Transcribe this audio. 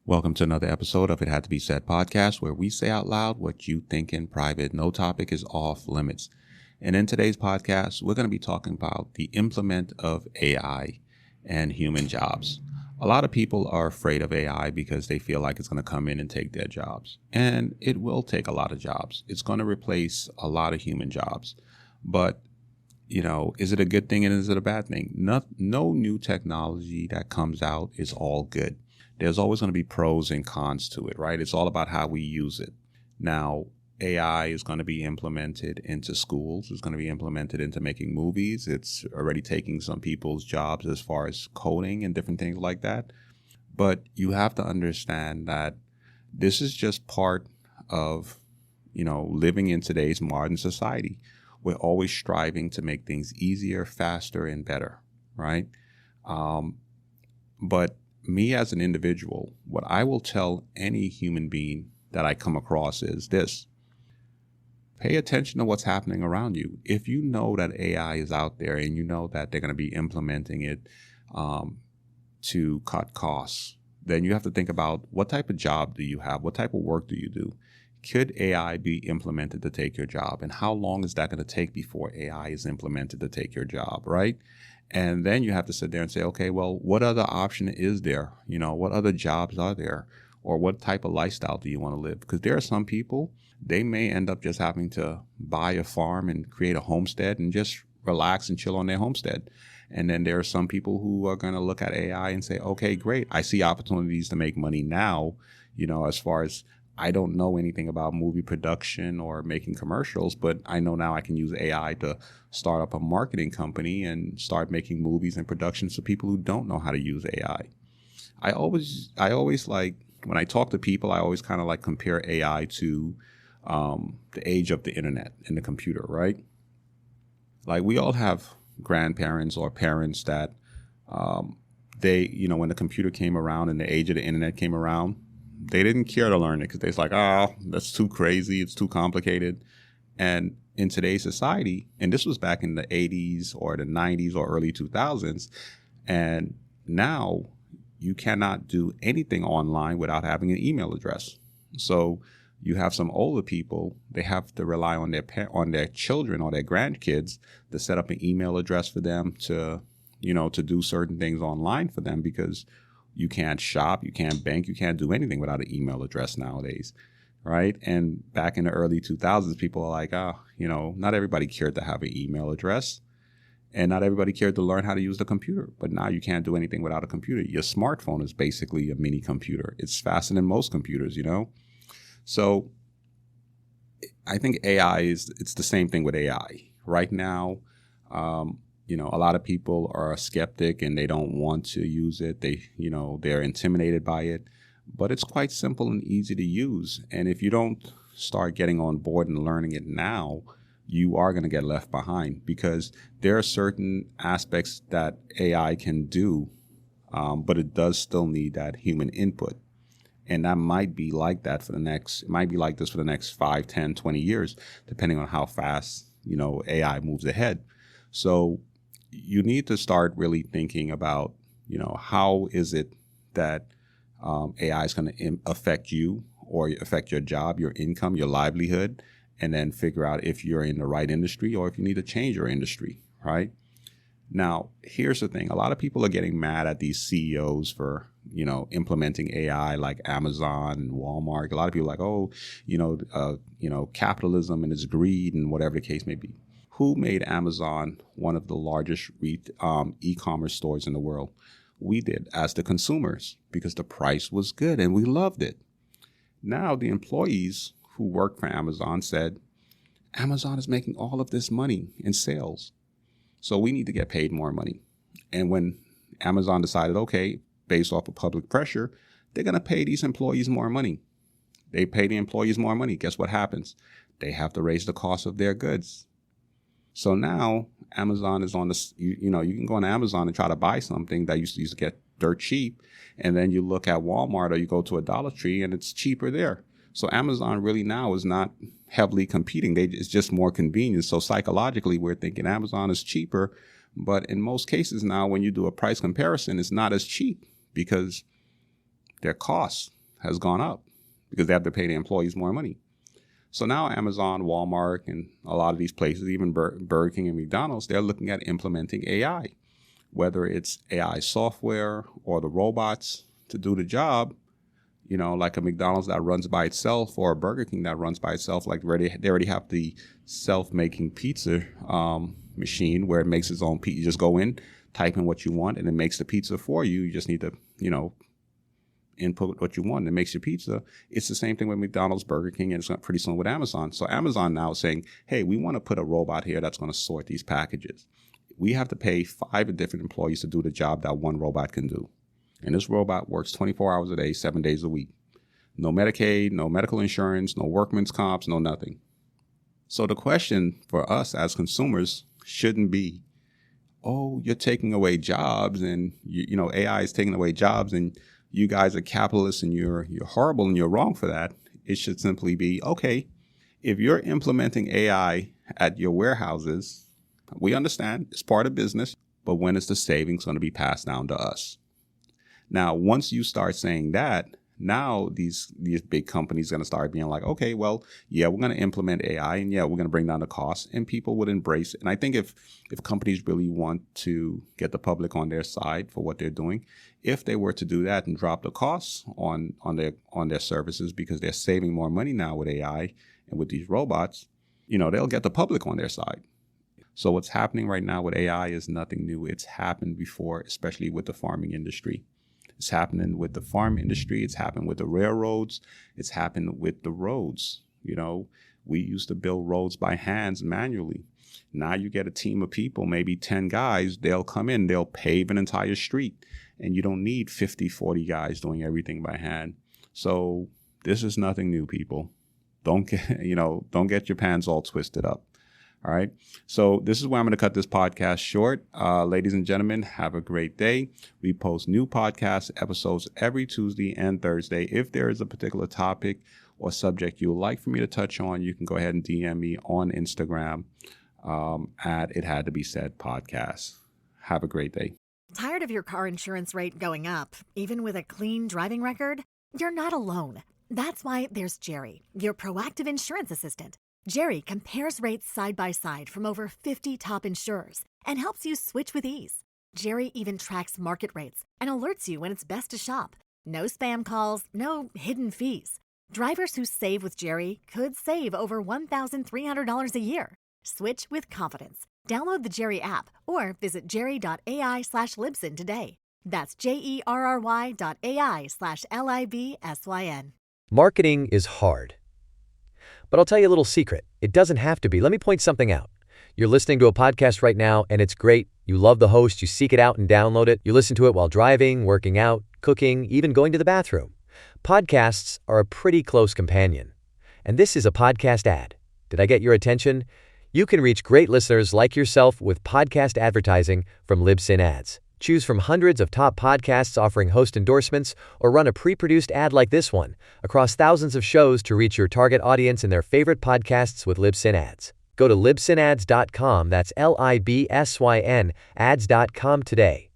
Welcome to another episode of It Had to Be Said podcast, where we say out loud what you think in private. No topic is off limits. And in today's podcast, we're going to be talking about the implement of AI and human jobs. A lot of people are afraid of AI because they feel like it's going to come in and take their jobs. And it will take a lot of jobs. It's going to replace a lot of human jobs. But is it a good thing and is it a bad thing? No new technology that comes out is all good. There's always going to be pros and cons to it, right? It's all about how we use it. Now, AI is going to be implemented into schools. It's going to be implemented into making movies. It's already taking some people's jobs as far as coding and different things like that. But you have to understand that this is just part of, living in today's modern society. We're always striving to make things easier, faster, and better, right? But me as an individual, what I will tell any human being that I come across is this: pay attention to what's happening around you. If you know that AI is out there and you know that they're going to be implementing it to cut costs, then you have to think about what type of job do you have? What type of work do you do? Could AI be implemented to take your job? And how long is that going to take before AI is implemented to take your job, right? And then you have to sit there and say, okay, well, what other option is there? What other jobs are there? Or what type of lifestyle do you want to live? Because there are some people, they may end up just having to buy a farm and create a homestead and just relax and chill on their homestead. And then there are some people who are going to look at AI and say, okay, great. I see opportunities to make money now, as far as I don't know anything about movie production or making commercials, but I know now I can use AI to start up a marketing company and start making movies and productions for people who don't know how to use AI. I always like, when I talk to people, I always kind of like compare AI to the age of the internet and the computer, right? Like, we all have grandparents or parents that when the computer came around and the age of the internet came around, they didn't care to learn it because they're like, that's too crazy. It's too complicated. And in today's society, and this was back in the 80s or the 90s or early 2000s, and now you cannot do anything online without having an email address. So you have some older people, they have to rely on their children or their grandkids to set up an email address for them to do certain things online for them, because you can't shop, you can't bank, you can't do anything without an email address nowadays, right? And back in the early 2000s, people are like, not everybody cared to have an email address, and not everybody cared to learn how to use the computer. But now you can't do anything without a computer. Your smartphone is basically a mini computer. It's faster than most computers, So I think it's the same thing with AI. Right now, a lot of people are a skeptic and they don't want to use it. They're intimidated by it, but it's quite simple and easy to use. And if you don't start getting on board and learning it now, you are going to get left behind, because there are certain aspects that AI can do, but it does still need that human input. And that might be like that for it might be like this for the next 5, 10, 20 years, depending on how fast, AI moves ahead. So you need to start really thinking about, how is it that AI is going to affect you or affect your job, your income, your livelihood, and then figure out if you're in the right industry or if you need to change your industry, right? Now, here's the thing. A lot of people are getting mad at these CEOs for, implementing AI, like Amazon and Walmart. A lot of people are like, capitalism and its greed and whatever the case may be. Who made Amazon one of the largest e-commerce stores in the world? We did, as the consumers, because the price was good and we loved it. Now the employees who work for Amazon said, Amazon is making all of this money in sales, so we need to get paid more money. And when Amazon decided, okay, based off of public pressure, they're going to pay these employees more money. They pay the employees more money. Guess what happens? They have to raise the cost of their goods. So now Amazon is on this, you can go on Amazon and try to buy something that used to get dirt cheap. And then you look at Walmart or you go to a Dollar Tree and it's cheaper there. So Amazon really now is not heavily competing. It's just more convenient. So psychologically, we're thinking Amazon is cheaper. But in most cases now, when you do a price comparison, it's not as cheap because their costs has gone up because they have to pay the employees more money. So now Amazon, Walmart, and a lot of these places, even Burger King and McDonald's, they're looking at implementing AI, whether it's AI software or the robots to do the job, like a McDonald's that runs by itself or a Burger King that runs by itself. Like they already have the self-making pizza machine where it makes its own pizza. You just go in, type in what you want, and it makes the pizza for you. You just need to, input what you want, and it makes your pizza. It's the same thing with McDonald's, Burger King, and it's pretty soon with Amazon. So Amazon now is saying, hey, we want to put a robot here that's going to sort these packages. We have to pay 5 different employees to do the job that one robot can do. And this robot works 24 hours a day, 7 days a week. No Medicaid, no medical insurance, no workman's comps, no nothing. So the question for us as consumers shouldn't be, oh, you're taking away jobs and AI is taking away jobs and you guys are capitalists and you're horrible and you're wrong for that. It should simply be, okay, if you're implementing AI at your warehouses, we understand it's part of business, but when is the savings going to be passed down to us? Now, once you start saying that, now these big companies are going to start being like, okay, well, yeah, we're going to implement AI and yeah, we're going to bring down the costs, and people would embrace it. And I think if companies really want to get the public on their side for what they're doing, if they were to do that and drop the costs on their services because they're saving more money now with AI and with these robots, they'll get the public on their side. So what's happening right now with AI is nothing new. It's happened before, especially with the farming industry. It's happening with the farm industry. It's happened with the railroads. It's happened with the roads. We used to build roads by hands manually. Now you get a team of people, maybe 10 guys, they'll come in, they'll pave an entire street. And you don't need 50, 40 guys doing everything by hand. So this is nothing new, people. Don't get your pants all twisted up. All right. So this is where I'm going to cut this podcast short. Ladies and gentlemen, have a great day. We post new podcast episodes every Tuesday and Thursday. If there is a particular topic or subject you would like for me to touch on, you can go ahead and DM me on Instagram at It Had to Be Said Podcast. Have a great day. Tired of your car insurance rate going up, even with a clean driving record? You're not alone. That's why there's Jerry, your proactive insurance assistant. Jerry compares rates side by side from over 50 top insurers and helps you switch with ease. Jerry even tracks market rates and alerts you when it's best to shop. No spam calls, no hidden fees. Drivers who save with Jerry could save over $1,300 a year. Switch with confidence. Download the Jerry app or visit jerry.ai/Libsyn today. That's jerry.ai/LIBSYN. Marketing is hard. But I'll tell you a little secret. It doesn't have to be. Let me point something out. You're listening to a podcast right now, and it's great. You love the host. You seek it out and download it. You listen to it while driving, working out, cooking, even going to the bathroom. Podcasts are a pretty close companion. And this is a podcast ad. Did I get your attention? You can reach great listeners like yourself with podcast advertising from Libsyn Ads. Choose from hundreds of top podcasts offering host endorsements, or run a pre-produced ad like this one across thousands of shows to reach your target audience in their favorite podcasts with Libsyn Ads. Go to libsynads.com, that's LIBSYN, ads.com today.